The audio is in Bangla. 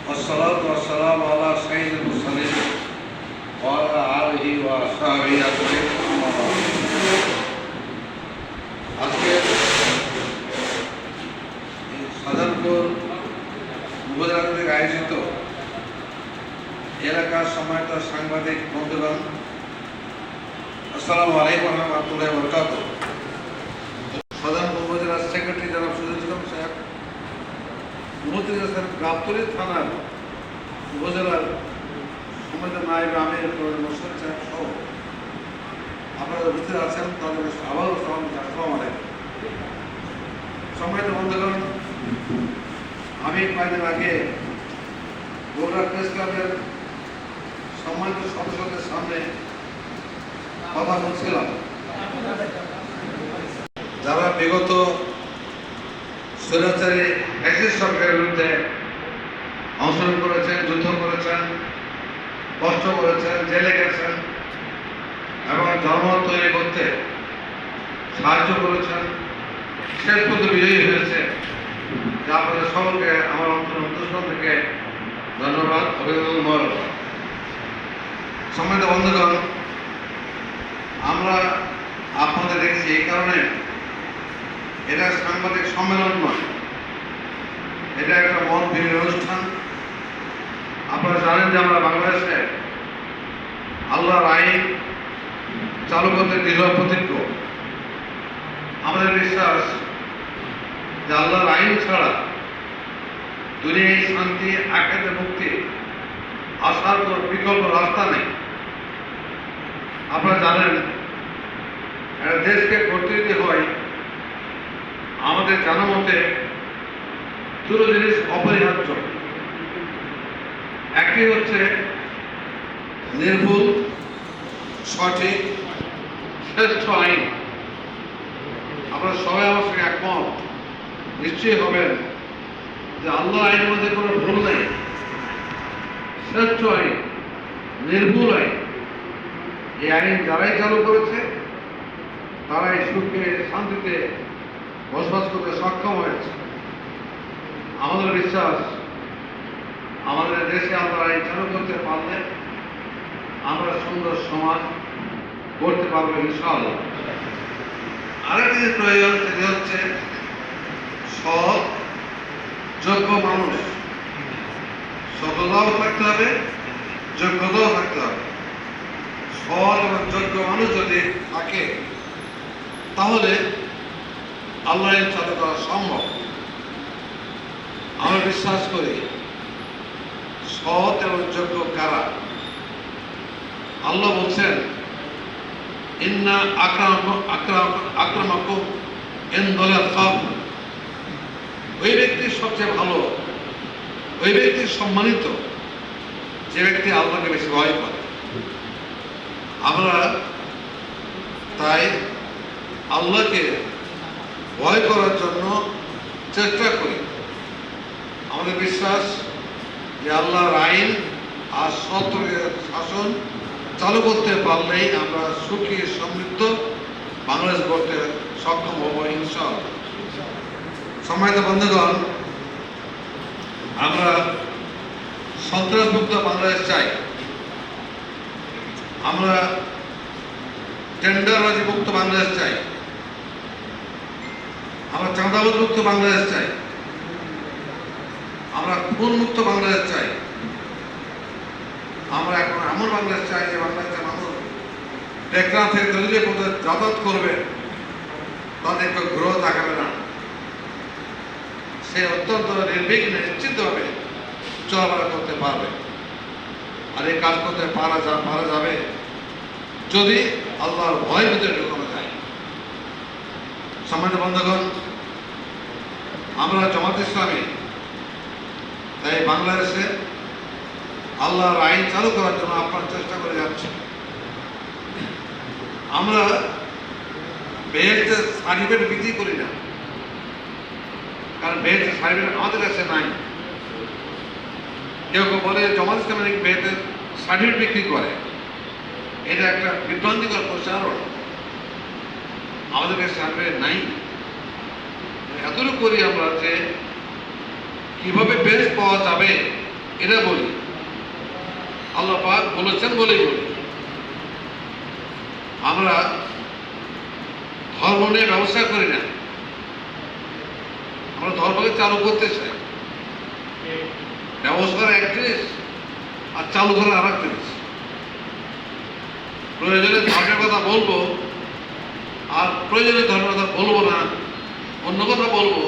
والصلاة والسلام على سيد المرسلين وعلى آله وأصحابه أجمعين أما بعد। আজকে সাজানপুর উপজেলা কর্তৃক আয়োজিত এলাকার সম্মানিত সাংবাদিক বন্ধুগণ, আসসালামু আলাইকুম ওয়া রাহমাতুল্লাহি ওয়া বারাকাতুহু। সাজানপুর উপজেলার সেক্রেটারি জনাব সুজুল ইসলাম সাহেব, উপস্থিত আছেন গাবতলী থানার উপজেলার সম্মানিত নায়েব আমির মোর্শেদ সাহেব সহ আপনারা উপস্থিত আছেন, তাদের আবারও আসসালামু আলাইকুম। সম্মানিত বন্ধুগণ, আমি কয়েকদিন আগে বগুড়া প্রেস ক্লাবের সম্মানিত সদস্যদের সামনে কথা বলছিলাম, যারা বিগত স্বৈরাচারী ফ্যাসিস্ট সরকারের বিরুদ্ধে অংশগ্রহণ করেছেন, যুদ্ধ করেছেন, কষ্ট করেছেন, জেলে গেছেন এবং জনমত তৈরি করতে সাহায্য করেছেন, শেষ পর্যন্ত বিজয়ী হয়েছে। যা আপনাদের সকলকে আমার অন্তঃস্থল থেকে ধন্যবাদ, অভিনন্দন, মোবারকবাদ। সম্মানিত বন্ধুগণ, আমরা আপনাদের দেখছি এই কারণে এটা সাংবাদিক সম্মেলন নয়, এটা একটা মত বিনিময় অনুষ্ঠান। আপনারা জানেন যে আমরা বাংলাদেশে আল্লাহর আইন চালু করতে দৃঢ় প্রতিজ্ঞ। আমাদের বিশ্বাস যে আল্লাহর আইন ছাড়া দুনিয়ায় শান্তি, আখিরাতে মুক্তি আসার কোনো বিকল্প রাস্তা নেই। আপনারা জানেন একটা দেশকে করতে দিতে হয় আমাদের জানা মতে দুটো জিনিস অপরিহার্য। একটি হচ্ছে নির্ভুল, সঠিক, শ্রেষ্ঠ আইন। আপনারা সবাই আমার সঙ্গে একমত নিশ্চয়ই হবেন যে আল্লাহ আইনের মধ্যে কোনো ভুল নেই, শ্রেষ্ঠ আইন, নির্ভুল আইন। এই আইন যারাই চালু করেছে তারাই সুখে শান্তিতে বসবাস করতে সক্ষম হয়েছে। আমাদের বিশ্বাস আমাদের দেশে আমরা আইন চালু করতে পারলে আমরা সুন্দর সমাজ করতে পারবো ইনশাআল্লাহ। আরেকটি যে প্রয়োজন সেটি হচ্ছে সৎ, যোগ্য মানুষ। সততাও থাকতে হবে, যোগ্যতাও থাকতে হবে। সৎ এবং যোগ্য মানুষ যদি থাকে তাহলে আল্লাহ চালু করা সম্ভব। আমরা বিশ্বাস করি সৎ এবং যোগ্য কারা? আল্লাহ বলছেন, ইন্না আক্রামাকুম ইনদাল্লাহি, ওই ব্যক্তি সবচেয়ে ভালো, ওই ব্যক্তি সম্মানিত যে ব্যক্তি আল্লাহকে বেশি ভয় করে। আমরা তাই আল্লাহকে ভয় করার জন্য চেষ্টা করি। আমাদের বিশ্বাস যে আল্লাহর আইন আর সৎ শাসন চালু করতে পারলেই আমরা সুখী সমৃদ্ধ বাংলাদেশ গড়তে সক্ষম হব ইনশাআল্লাহ। সম্মানিত বন্ধুগণ, আমরা সন্ত্রাসমুক্ত বাংলাদেশ চাই, আমরা টেন্ডারবাজি মুক্ত বাংলাদেশ চাই, আমরা চাঁদাবাজ মুক্ত বাংলাদেশ চাই, আমরা খুন মুক্ত বাংলাদেশ চাই। আমরা এখন এমন বাংলাদেশ চাই যে বাংলাদেশের মানুষ টেকনাফ থেকে দলীয় পথে যাতায়াত করবে, তাদের কেউ গ্রহ দেখাবে না, সে অত্যন্ত নির্বিঘ্নে নিশ্চিতভাবে চলাফেরা করতে পারবে। আর এই কাজ করতে পারা যাবে যদি আল্লাহর ভয়ের ভিতরে ঢুকানো যায়। সম্মানিত বন্ধুগণ, আমরা জামাত ইসলামী তাই বাংলাদেশে আল্লাহর আইন চালু করার জন্য আপনার চেষ্টা করে যাচ্ছি। আমরা বেহেশতের সার্টিফিকেট বিক্রি করি না, কারণ বেহেশতের সার্টিফিকেট আমাদের কাছে নাই। কেউ কেউ বলে জামাত ইসলামী বেহেশতের সার্টিফিকেট বিক্রি করে, এটা একটা বিভ্রান্তিকর প্রচারণ। আমাদের কাছে সার্টিফিকেট নাই। এতটুকু করি আমরা যে কিভাবে বেশ পাওয়া যাবে এটা বলি, আল্লাহ পাক বলেছেন বলেই বলি। আমরা ধর্ম নিয়ে ব্যবসা করি না, আমরা ধর্মকে চালু করতে চাই। ব্যবসা করা এক জিনিস আর চালু করা আর এক জিনিস। প্রয়োজনে ধর্মের কথা বলবো আর প্রয়োজনে ধর্মের কথা বলবো না, অন্য কথা বলবো,